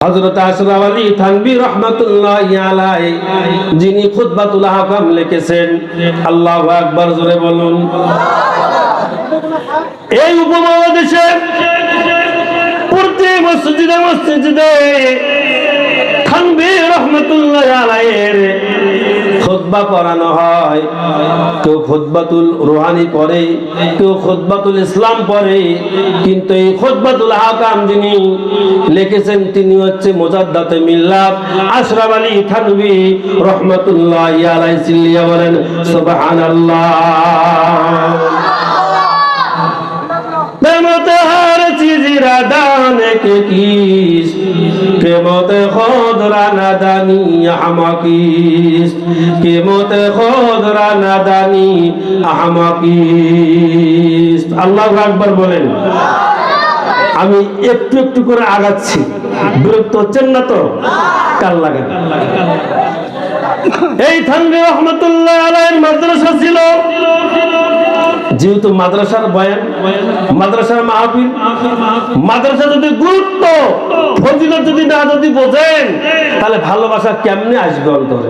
হযরত আশরাফ আলী থানভী রাহমাতুল্লাহি আলাইহি যিনি খুতবাতুল আহকাম লিখেছেন, আল্লাহু আকবার জোরে বলুন। এই উপমহাদেশে প্রতি মসজিদে থানভী রাহমাতুল্লাহি আলাইহির খুতবা পড়ানো হয়। কেউ খুতবাতুল রুহানি পড়ে, কেউ খুতবাতুল ইসলাম পড়ে, কিন্তু এই খুতবাতুল আহকাম যিনি লিখেছেন তিনি হচ্ছে মুজাদ্দাতে মিল্লাত আশরাফ আলী থানভী রাহমাতুল্লাহি আলাইহি। সিল্লিয়া বলেন সুবহানাল্লাহ। প্রেমতে হর চিজ রাদানে কে কিস, প্রেমতে খোদ রানাদানি আহমাকিস, প্রেমতে খোদ রানাদানি আহমাকিস। আল্লাহু আকবার বলেন। আমি একটু একটু করে আগাচ্ছি, বিরক্ত হচ্ছেন না তো? কাল লাগান। এই থানভী রাহমাতুল্লাহি আলাইহির মাদ্রাসা ছিল, যেহেতু মাদ্রাসার বয়ান, মাদ্রাসার মাহফিল, মাদ্রাসা যদি গুরুত্ব ফজিলত যদি না যদি বোঝেন তাহলে ভালোবাসা কেমনে আসবে অন্তরে?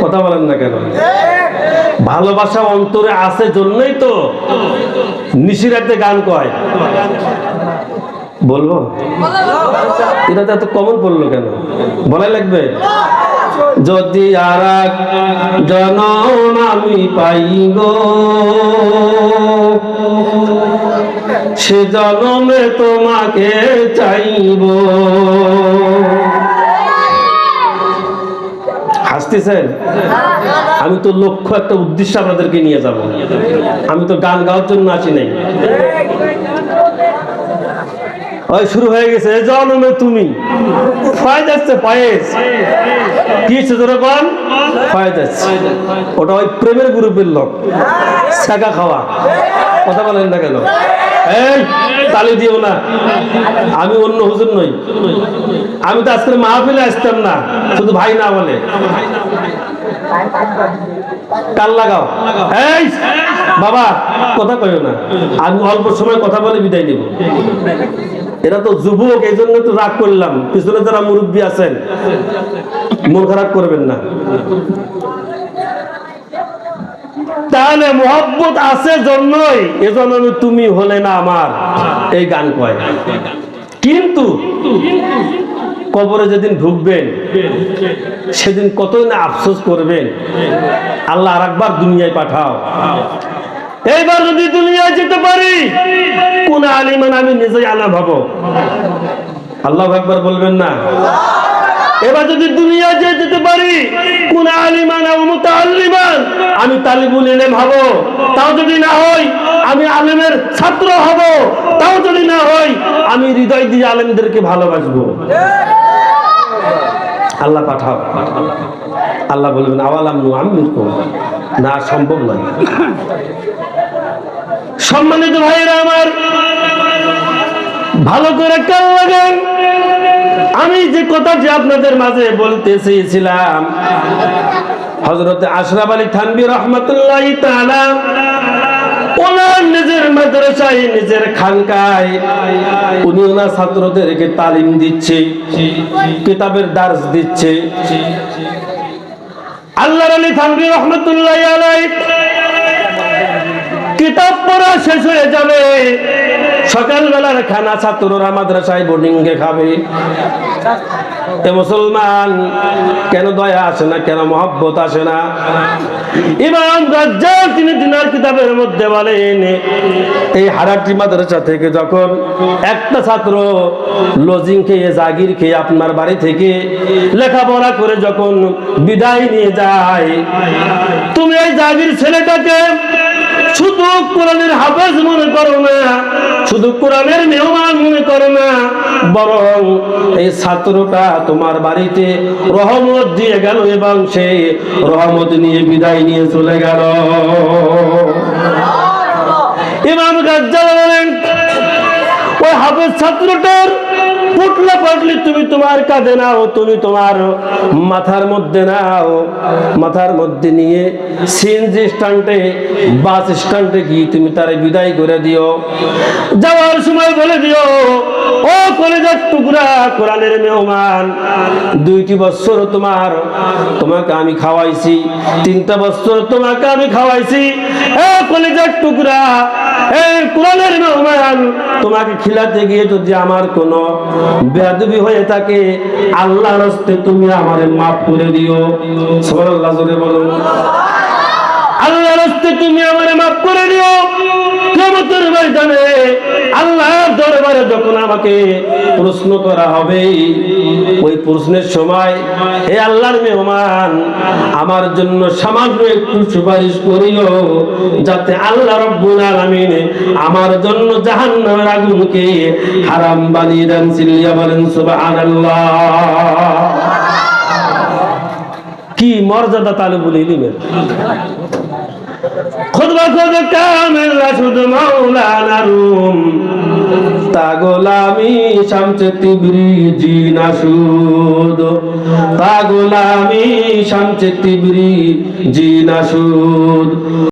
কথা বলেন না কেন? ভালোবাসা অন্তরে আছে জন্যই তো নিশিরাতে গান কয়। বলবো এটা তো এত কমন পড়লো কেন? বলাই লাগবে। যদি আরেক জনম আমি পাই গো, সে জনমে তোমাকে চাইব। হাসতেছেন? আমি তো লক্ষ্য একটা উদ্দেশ্য আপনাদেরকে নিয়ে যাব। আমি তো গান গাওয়ার জন্য আসি নাই। ওই শুরু হয়ে গেছে জনমে তুমি পায়ে যাচ্ছে, পায়েস কি যখন পায়ে যাচ্ছে, ওটা ওই প্রেমের গ্রুপের লোক, ছাগা খাওয়া। কথা বলেন না কেন? এই তালি দিও না, আমি অন্য হুজুর নই। আমি তো আজকে মাহফিলে আসতাম না শুধু ভাই না বলে। কাল লাগাও। এই বাবা কথা কইও না, আমি অল্প সময় কথা বলে বিদায় নিব। এরা তো যুবক, এই জন্য তো রাগ করলাম। পিছনে যারা মুরব্বী আছেন মন খারাপ করবেন না। তাহলে মোহাব্বত আছে জন্যই এজন্য তুমি হলে না আমার, এই গান কয়। কিন্তু কবরে যেদিন ঢুকবেন সেদিন কতই না আফসোস করবেন, আল্লাহ আরেকবার দুনিয়ায় পাঠাও। এইবার যদি দুনিয়ায় যেতে পারি কোন আলিমান আমি নিজেই আনা ভাবো। আল্লাহু আকবার বলবেন না? এবার যদি দুনিয়া যেতে পারি কোন আলিমান ও মুতাআল্লিমান আমি তালিবুল ইলম হব। তাও যদি না হয় আমি আলেমের ছাত্র হব। তাও যদি না হয় আমি হৃদয় দিয়ে আলেমদেরকে ভালোবাসবো। আল্লাহ পাঠাও। আল্লাহ বলবেন আওয়ালাম নুআম্মিরকুম, না সম্ভব নয়। সম্মানিত ভাইরা আমার, ভালো করে কান লাগান। আমি যে কথাটি আপনাদের মাঝে বলতে চেয়েছিলাম, হযরত আশরাফ আলী থানভী রাহমাতুল্লাহি তাআলা ওনার নিজের মাদ্রাসায়, নিজের খানকায় উনি ওনার ছাত্রদেরকে তালিম দিচ্ছে, কিতাবের দার্স দিচ্ছে। আল্লাহর আলী থানভী রাহমাতুল্লাহি আলাইহি কিতাব পড়া শেষ হয়ে যাবে, সকালবেলার খানা ছাত্ররা মাদ্রাসায় বোর্ডিং এ খাবে। এ মুসলমান, কেন দয়া আসে না, কেন মহব্বত আসে না? ইমাম গাজ্জাল তিনি দিনার কিতাবের মধ্যে বলেন, এই হারাটি মাদ্রাসা থেকে যখন একটা ছাত্র লজিং খেয়ে, জাগির খেয়ে আপনার বাড়ি থেকে লেখাপড়া করে যখন বিদায় নিয়ে যায়, তুমি এই জাগির ছেলেটাকে শুধু কোরআনের হাফেজ মনে করো না, শুধু কোরআনের মেহমান মনে করো না, বরং এই ছাত্রটা তোমার বাড়িতে রহমত দিয়ে গেল এবং সেই রহমত নিয়ে বিদায় নিয়ে চলে গেল। ইমাম গাজ্জাল বলেন ওই হাফেজ ছাত্রটার পুটলা পাটলি তুমি তোমার কাঁধে নাও, তুমি তোমার মাথার মধ্যে নাও, মাথার মধ্যে নিয়ে সিএনজি স্ট্যান্ডে বাস স্ট্যান্ডে গিয়ে তুমি তারে বিদায় করে দিও। যাওয়ার সময় বলে দিও, ও কলেজের টুকরা কোরআনের মেহমান, 2টি বছর তোমাকে আমি খাওয়াইছি, 3টা বছর তোমাকে আমি খাওয়াইছি। এ কলেজের টুকরা, এ কোরআনের মেহমান, তোমাকে খিলাতে গিয়ে যদি আমার কোনো বেয়াদবি হয়ে থাকে, আল্লাহর হস্তে তুমি আমারে মাফ করে দিও। সুবহানাল্লাহ, জোরে বলুন। আল্লাহর হস্তে তুমি আমারে মাফ করে দিও। কিয়ামতের ময়দানে আল্লাহর দরবারে যখন আমাকে প্রশ্ন করা হবে, ওই প্রশ্নের সময় হে আল্লাহর মেহমান, আমার জন্য সামান্য একটু সুপারিশ করিও, যাতে আল্লাহ রাব্বুল আলামিন আমার জন্য জাহান্নামের আগুনকে হারাম বানিয়ে দেন। চিল্লিয়া বলেন সুবহানাল্লাহ। কি মর্যাদা তালিবুল ইলমের! খুতবা করে কামেল রাসুদ মাওলানা রুম, তা গোলামি শামসে তিবরিজি নাসুদ, তা গোলামি শামসে তিবরিজি নাসুদ।